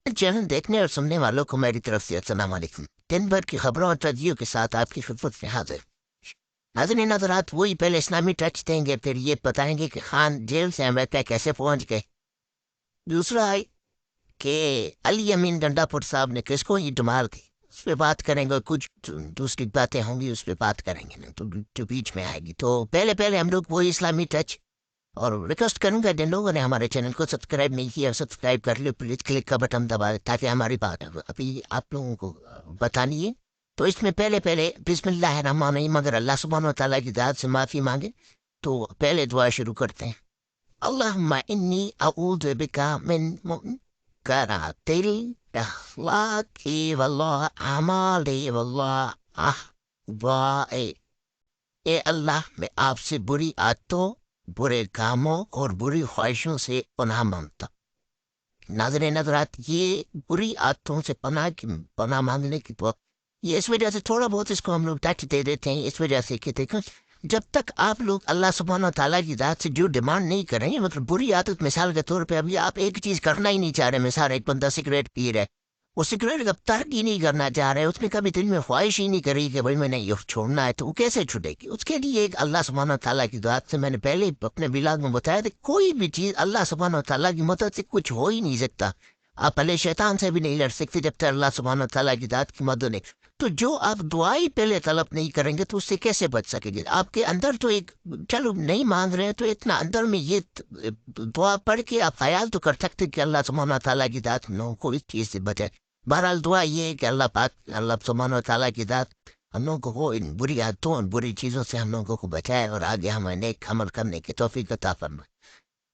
Channel دیکھنے اور سننے والوں کو میری طرف سے السلام علیکم۔ دن بھر کی خبروں اور تجزیوں کے ساتھ آپ کی خدمت میں حاضر۔ ناظرین حضرات، وہی پہلے اسلامی ٹچ دیں گے، پھر یہ بتائیں گے کہ خان جیل سے امریکہ کیسے پہنچ گئے۔ دوسرا ہے کہ علی امین ڈنڈا پور صاحب نے کس کو یہ ڈمال کی، اس پہ بات کریں گے۔ کچھ دوسری باتیں ہوں گی، اس پہ بات کریں گے تو جو بیچ میں آئے گی۔ تو پہلے ہم لوگ وہی اسلامی ٹچ، اور ریکویسٹ کروں گا جن لوگوں نے ہمارے چینل کو سبسکرائب نہیں کیا سبسکرائب کر لو پلیز، کلک کا بٹن دبا دیں تاکہ ہماری بات ابھی آپ لوگوں کو بتانی ہے۔ تو اس میں پہلے بسم اللہ الرحمن الرحیم، مگر اللہ سبحانہ و تعالیٰ کی ذات سے معافی مانگے۔ تو پہلے دعا شروع کرتے ہیں۔ اللہم انی اعوذ بکا من منکرات الاخلاق والاعمال والاہواء۔ اے اللہ، میں آپ سے بری عادتوں، برے کاموں اور بری خواہشوں سے پناہ مانگتا۔ ناظرین حضرات، یہ بری عادتوں سے پناہ مانگنے کی تو یہ اس وجہ سے تھوڑا بہت اس کو ہم لوگ ٹچ دے دیتے ہیں، اس وجہ سے کہ دیکھو، جب تک آپ لوگ اللہ سبحانہ و تعالیٰ کی ذات سے جو ڈیمانڈ نہیں کریں گے، مطلب بری عادت مثال کے طور پہ ابھی آپ ایک چیز کرنا ہی نہیں چاہ رہے، مثال ایک بندہ سگریٹ پی رہا ہے، وہ سگریٹ کا ترک ہی نہیں کرنا چاہ رہے، اس نے کبھی دل میں خواہش ہی نہیں کری کہ بھائی میں نے یہ چھوڑنا ہے، تو وہ کیسے چھوٹے گی؟ اس کے لیے ایک اللہ سبحانہ و تعالیٰ کی ذات سے، میں نے پہلے اپنے ولاگ میں بتایا تھا، کوئی بھی چیز اللہ سبحانہ و تعالیٰ کی مدد سے کچھ ہو ہی نہیں سکتا۔ آپ پہلے شیطان سے بھی نہیں لڑ سکتے جب تک اللہ سبحانہ و تعالیٰ کی ذات کی مدد نہیں۔ تو جو آپ دعائی پہلے طلب نہیں کریں گے تو اس سے کیسے بچ سکیں گے؟ آپ کے اندر تو ایک، چلو نہیں مانگ رہے ہیں تو اتنا اندر میں یہ دعا پڑھ کے آپ خیال تو کر سکتے کہ اللہ سبحانہ و تعالیٰ کی ذات لوگوں کو اس چیز سے بچائے۔ بہرحال دعا یہ ہے کہ اللہ پاک، اللہ سبحانہ و تعالیٰ کی ذات ہم لوگوں کو ان بری عادتوں اور بری چیزوں سے ہم لوگوں کو بچائے اور آگے ہمیں نیک عمل کرنے کی توفیق عطا فرمائے۔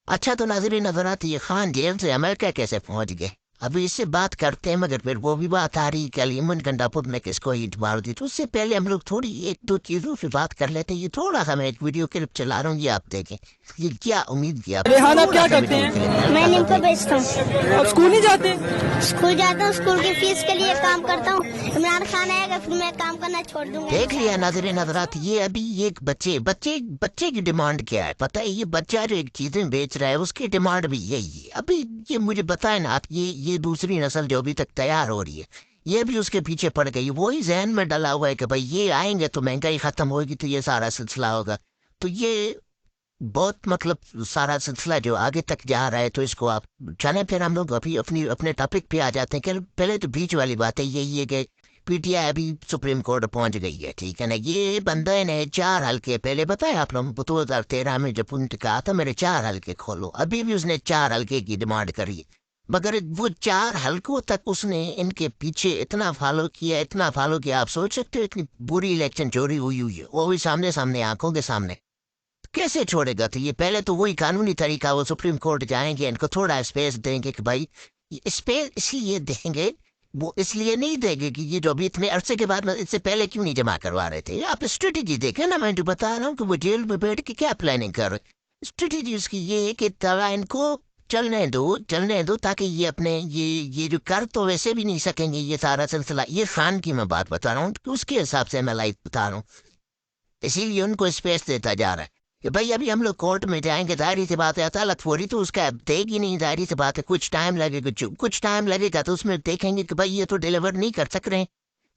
اچھا، تو ناظرین حضرات، یہ خان جیل سے امریکہ کیسے پہنچ گئے؟ ابھی اس سے بات کرتے ہیں، مگر پھر وہ بھی بات آ رہی کہ علی امین ڈنڈا پور نے کس کو ہیٹ مار دی۔ تو اس سے پہلے ہم لوگ تھوڑی ایک دو چیزوں سے بات کر لیتے ہیں۔ یہ تھوڑا سا میں ایک ویڈیو کلپ چلا رہا ہوں، یہ آپ دیکھیں، یہ کیا امید کیا۔ ریحان، آپ کیا کرتے ہیں؟ میں ان کو بیچتا ہوں۔ آپ اسکول نہیں جاتے؟ اسکول جاتا ہوں، اسکول کی فیس کے لیے کام کرتا ہوں۔ عمران خان آئے گا پھر میں کام کرنا چھوڑ دوں گا۔ دیکھ لیا ناظرین حضرات، یہ ابھی ایک بچے کی ڈیمانڈ کیا ہے پتہ ہے؟ یہ بچہ جو ایک چیزیں بیچ رہا ہے اس کی ڈیمانڈ بھی یہی ہے۔ ابھی یہ مجھے بتائیں نا آپ، یہ دوسری نسل جو ابھی تک تیار ہو رہی ہے، یہ بھی اس کے پیچھے پڑ گئی، وہی ذہن میں ڈلا ہوا ہے کہ بھائی یہ آئیں گے تو مہنگائی ختم ہوگی تو یہ سارا سلسلہ ہوگا۔ تو یہ بہت مطلب سارا سلسلہ جو آگے تک جا رہا ہے، تو اس کو آپ چلیں پھر ہم لوگ ابھی اپنے ٹاپک پہ آ جاتے ہیں۔ کہ پہلے تو بیچ والی بات ہے یہی ہے کہ پی ٹی آئی ابھی سپریم کورٹ پہنچ گئی ہے، ٹھیک ہے نا۔ یہ بندہ نے 4 حلقے پہلے بتایا آپ لوگوں کو، 2013 میں جب ان نے کہا تھا میرے 4 حلقے کھولو، ابھی بھی اس نے 4 حلقے کی ڈیمانڈ کری، مگر وہ 4 حلقوں تک اس نے ان کے پیچھے اتنا فالو کیا، آپ سوچ سکتے ہو اتنی بری الیکشن چوری ہوئی ہے، وہ بھی سامنے آنکھوں کے سامنے، کیسے چھوڑے گا؟ تو یہ پہلے تو وہی قانونی طریقہ، وہ سپریم کورٹ جائیں گے، ان کو تھوڑا اسپیس دیں گے کہ بھائی اسپیس اس لیے دیں گے، وہ اس لیے نہیں دیں گے کہ یہ جو ابھی اتنے عرصے کے بعد اس سے پہلے کیوں نہیں جمع کروا رہے تھے۔ آپ اسٹریٹجی دیکھیں نا، میں جو بتا رہا ہوں کہ وہ جیل میں بیٹھ کے کیا پلاننگ کر رہے۔ اسٹریٹجی اس کی یہ ہے کہ ان کو چلنے دو تاکہ یہ اپنے یہ جو کر تو ویسے بھی نہیں سکیں گے یہ سارا سلسلہ۔ یہ خان کی میں بات بتا رہا ہوں کہ اس کے حساب سے میں لائف بتا رہا ہوں، اسی لیے ان کو اسپیس دیتا جا رہا ہے کہ بھائی ابھی ہم لوگ کورٹ میں جائیں گے، ظاہری سی بات ہے عدالت فوری تو اس کا دے گی نہیں، ظاہری سی بات ہے کچھ ٹائم لگے گا تو اس میں دیکھیں گے کہ بھائی یہ تو ڈیلیور نہیں کر سک رہے،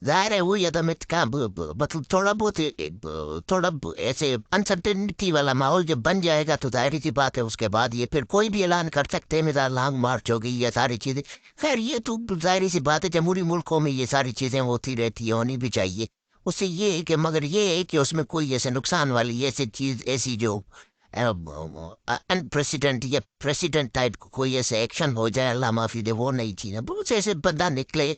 ظاہر ہے وہی عدم کا مطلب تھوڑا ایسے انسرٹنٹی والا ماحول جب بن جائے گا تو ظاہری سی بات ہے اس کے بعد یہ پھر کوئی بھی اعلان کر سکتے ہیں، مثال لانگ مارچ ہو گئی یا ساری چیزیں، خیر یہ تو ظاہری سی بات ہے، جمہوری ملکوں میں یہ ساری چیزیں ہوتی رہتی ہیں، ہونی بھی چاہیے۔ اس سے یہ ہے کہ مگر یہ ہے کہ اس میں کوئی ایسے نقصان والی ایسی چیز، ایسی جو انپریسیڈنٹ یا پریسیڈنٹ ٹائپ کوئی ایسے ایکشن ہو جائے، اللہ معافی دے، وہ نہیں تھی نا۔ بہت سے ایسے بندہ نکلے،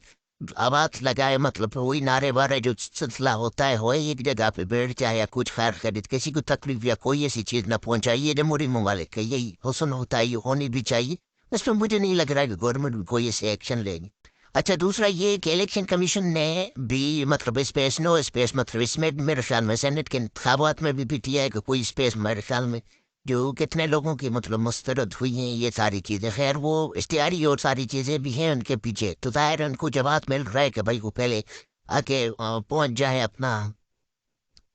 آواز لگائے، مطلب وہی نعرے بارے جو سلسلہ ہوتا ہے ہوئے ایک جگہ پہ بیٹھ جائے یا کچھ خیر خرید، کسی کو تکلیف یا کوئی ایسی چیز نہ پہنچائے، یہ جمہوری ممالک کا یہی حسن ہوتا ہے، یہ ہونی بھی چاہیے۔ اس میں مجھے نہیں لگ رہا ہے کہ گورنمنٹ کوئی ایسے ایکشن لے گی۔ اچھا، دوسرا یہ کہ الیکشن کمیشن نے بھی مطلب اسپیس مطلب اس میں میرے خیال میں سینٹ کے انتخابات میں بھی پی ٹی آئی کہ کوئی اسپیس میرے خیال میں جو کتنے لوگوں کی مطلب مسترد ہوئی ہیں یہ ساری چیزیں، خیر وہ اشتہاری اور ساری چیزیں بھی ہیں ان کے پیچھے، تو ظاہر ان کو جواب مل رہا ہے کہ بھائی وہ پہلے آ کے پہنچ جائیں، اپنا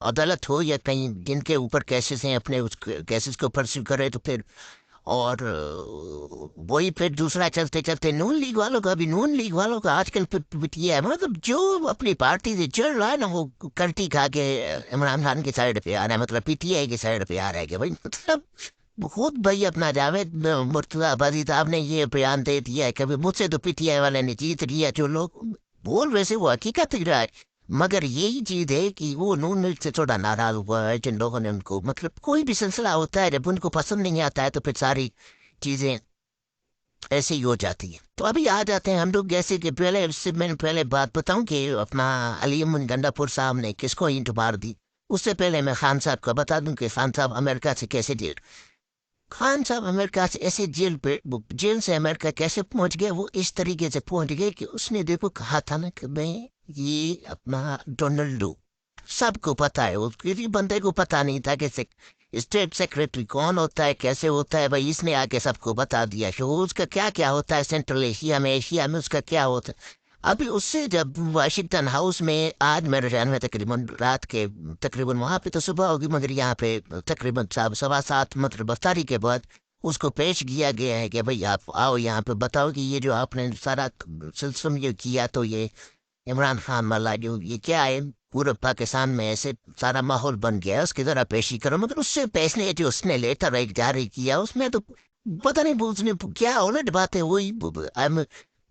عدالت ہو یا کہیں جن کے اوپر کیسز ہیں اپنے اس کیسز کو پرسیو کرے، تو پھر اور وہی پھر دوسرا چلتے چلتے نون لیگ والوں کا بھی، نون لیگ والوں کا آج کل یہ ہے مطلب جو اپنی پارٹی سے چڑھ رہا ہے نا وہ کلٹی کھا کے عمران خان کی سائڈ پہ آ رہا ہے، مطلب پی ٹی آئی کی سائڈ پہ آ رہا ہے کہ بھائی مطلب خود بھائی اپنا جاوید مرتضیٰ بازی صاحب نے یہ بیان دے دیا ہے کہ مجھ سے تو پی ٹی آئی والے نے جیت لیا، جو لوگ بول ویسے وہ حقیقت ہی رہا ہے، مگر یہی چیز ہے کہ وہ نون لیگ سے تھوڑا ناراض ہوا ہے جن لوگوں نے ان کو، مطلب کوئی بھی سلسلہ ہوتا ہے جب ان کو پسند نہیں آتا ہے تو پھر ساری چیزیں ایسے ہی ہو جاتی ہیں۔ تو ابھی آ جاتے ہیں ہم لوگ، جیسے کہ پہلے اس سے میں نے پہلے بات بتاؤں کہ اپنا علی امن گنڈا پور صاحب نے کس کو اینٹ مار دی، اس سے پہلے میں خان صاحب کو بتا دوں کہ خان صاحب امریکہ سے کیسے جیل، خان صاحب امریکہ سے ایسے جیل سے امریکہ کیسے پہنچ گئے، وہ اس طریقے سے پہنچ گئے کہ اس نے دیکھو کہا تھا نا کہ میں یہ اپنا ڈونلڈو سب کو پتا ہے، اس کسی بندے کو پتا نہیں تھا کہ اسٹیٹ سیکریٹری کون ہوتا ہے، کیسے ہوتا ہے، بھائی اس نے آ کے سب کو بتا دیا کہ اس کا کیا کیا ہوتا ہے سینٹرل ایشیا میں اس کا کیا ہوتا ہے۔ ابھی اس سے جب واشنگٹن ہاؤس میں آج میرے ذہن میں تقریباً رات کے تقریباً وہاں پہ تو صبح ہوگی مگر یہاں پہ تقریباً 7:15 مطلب افطاری کے بعد اس کو پیش کیا گیا ہے کہ بھائی آپ آؤ یہاں پہ بتاؤ کہ یہ جو آپ نے سارا سلسلہ یہ کیا تو یہ عمران خان والا جو یہ کیا ہے پورے پاکستان میں ایسے سارا ماحول بن گیا ہے، اس کی ذرا پیشی کرو، مگر اس سے پیسے جو اس نے لیٹر ایک جاری کیا اس میں تو پتہ نہیں اس نے کیا الٹ باتیں ہوئی،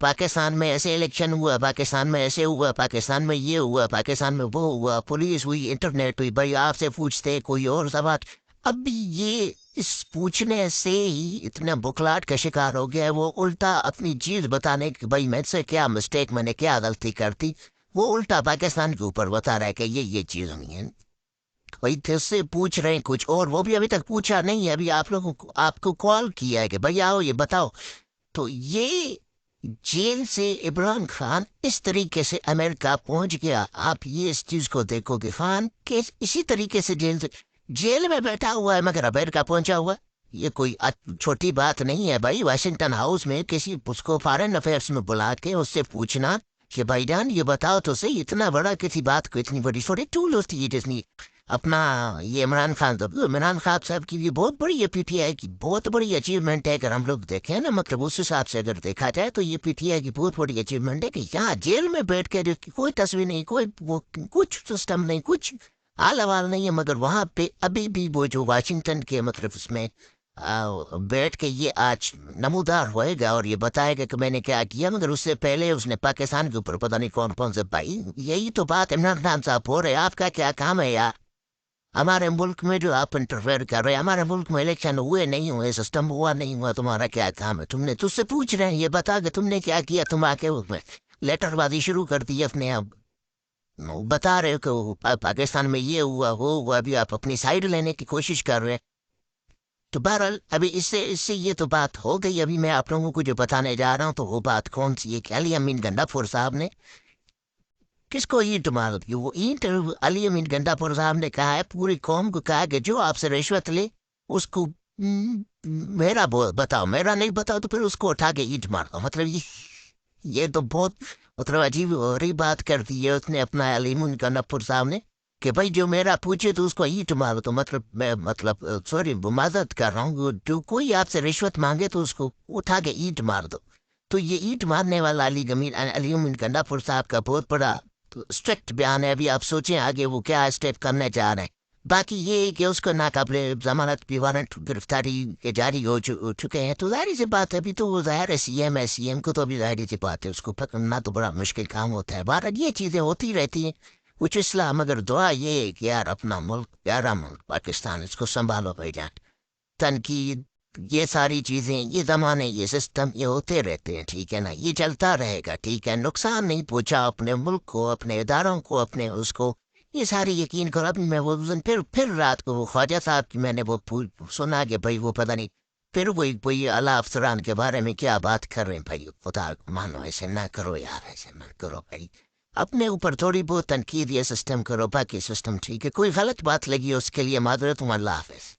پاکستان میں ایسے الیکشن ہوا، پاکستان میں ایسے ہوا، پاکستان میں یہ ہوا، پاکستان میں وہ ہوا، پولیس ہوئی، انٹرنیٹ ہوئی، بھائی آپ سے پوچھتے کوئی اور سوال۔ اب یہ اس پوچھنے سے ہی اتنا بکلاٹ کا شکار ہو گیا ہے، وہ الٹا اپنی چیز بتانے کہ بھائی میں سے کیا مسٹیک، میں نے کیا غلطی کرتی، وہ الٹا پاکستان کے اوپر بتا رہا ہے کہ یہ چیز نہیں ہے، بھائی تھے اس سے پوچھ رہے ہیں کچھ اور، وہ بھی ابھی تک پوچھا نہیں ہے، ابھی آپ لوگوں کو آپ کو کال کیا ہے کہ بھائی آؤ یہ بتاؤ۔ تو یہ جیل سے عمران خان اس طریقے سے امریکہ پہنچ گیا، آپ یہ اس چیز کو دیکھو کہ خان کے اسی طریقے سے جیل میں بیٹھا ہوا ہے مگر امریکہ پہنچا ہوا ہے، یہ کوئی چھوٹی بات نہیں ہے بھائی، واشنگٹن ہاؤس میں کسی اس کو فارن افیئرس میں بلا کے اس سے پوچھنا کہ بھائی جان یہ بتاؤ تو صحیح، اتنا بڑا کسی بات کو اتنی بڑی چھوٹی ٹول ہوتی ہے جتنی اپنا یہ عمران خان صاحب کی بھی بہت بڑی، یہ پی ٹی آئی کی بہت بڑی اچیومنٹ ہے، اگر ہم لوگ دیکھیں نا مطلب اس حساب سے اگر دیکھا جائے تو یہ پی ٹی آئی کی بہت بڑی اچیومنٹ ہے کہ یہاں جیل میں بیٹھ کے جو کوئی تصویر نہیں، کوئی وہ کچھ سسٹم نہیں، کچھ آل حوال نہیں ہے، مگر وہاں پہ ابھی بھی وہ جو واشنگٹن کے مطلب اس میں بیٹھ کے یہ آج نمودار ہوئے گا اور یہ بتائے گا کہ میں نے کیا کیا، مگر اس سے پہلے اس نے پاکستان کے اوپر پتہ نہیں کون کون سے بھائی، یہی تو بات عمران خان صاحب ہو رہے، آپ کا کیا کام ہے یار، ہمارے ملک میں جو آپ انٹرفیئر کر رہے ہیں، ہمارے ملک میں الیکشن ہوئے نہیں ہوئے، سسٹم ہوا نہیں ہوا، تمہارا کیا کام ہے، تم نے تجھ سے پوچھ رہے ہیں یہ بتا کہ تم نے کیا کیا، تم آ کے اس میں لیٹر بازی شروع کر دی اپنے، اب بتا رہے ہو کہ پاکستان میں یہ ہوا وہ ہوا، ابھی آپ اپنی سائڈ لینے کی کوشش کر رہے ہیں۔ تو بہرحال ابھی اس سے یہ تو بات ہو گئی، ابھی میں آپ لوگوں کو جو بتانے جا رہا ہوں تو وہ بات کون سی ہے کہ علی امین گنڈا پور صاحب نے کس کو اینٹ مار دی، وہ اینٹ علی امین گنڈا پور صاحب نے کہا ہے پوری قوم کو، کہا کہ جو آپ سے رشوت لے اس کو میرا بتاؤ، میرا نہیں بتاؤ تو پھر اس کو اٹھا کے اینٹ مار دو، مطلب یہ تو بہت مطلب عجیب اور ہی بات کر دی ہے اس نے اپنا علی امین گنڈا پور صاحب نے کہ بھائی جو میرا پوچھے تو اس کو اینٹ مارو، تو مطلب میں مطلب سوری معذرت کر رہا ہوں، جو کوئی آپ سے رشوت مانگے تو اس کو اٹھا کے اینٹ مار دو۔ تو یہ اینٹ مارنے والا علی امین گنڈا پور صاحب کا بہت بڑا اسٹرکٹ بیان ہے، ابھی آپ سوچیں آگے وہ کیا اسٹیپ کرنے جا رہے ہیں۔ باقی یہ کہ اس کو ناقابل ضمانت بھی وارنٹ گرفتاری کے جاری ہو چکے ہیں، تو ظاہر سی بات ہے ابھی تو وہ ظاہر ہے سی ایم کو تو ابھی ظاہر سی بات ہے اس کو پکڑنا تو بڑا مشکل کام ہوتا ہے، بہرحال یہ چیزیں ہوتی رہتی ہیں کچھ اصلاح، مگر دعا یہ ہے کہ یار اپنا ملک پیارا ملک پاکستان، اس کو سنبھالو بھائی جان، تنقید یہ ساری چیزیں یہ زمانے یہ سسٹم یہ ہوتے رہتے ہیں، ٹھیک ہے نا، یہ چلتا رہے گا، ٹھیک ہے، نقصان نہیں پہنچا اپنے ملک کو، اپنے اداروں کو، اپنے اس کو، یہ ساری یقین کرو۔ ابھی میں وہ پھر رات کو وہ خواجہ صاحب کی میں نے وہ سنا کہ بھائی وہ پتہ نہیں پھر وہی اعلیٰ افسران کے بارے میں کیا بات کر رہے ہیں، بھائی خدا مانو ایسے نہ کرو یار، ایسے نہ کرو بھائی، اپنے اوپر تھوڑی بہت تنقید یہ سسٹم کرو، باقی سسٹم ٹھیک ہے، کوئی غلط بات لگی اس کے لیے معذرت ہوں، اللہ حافظ۔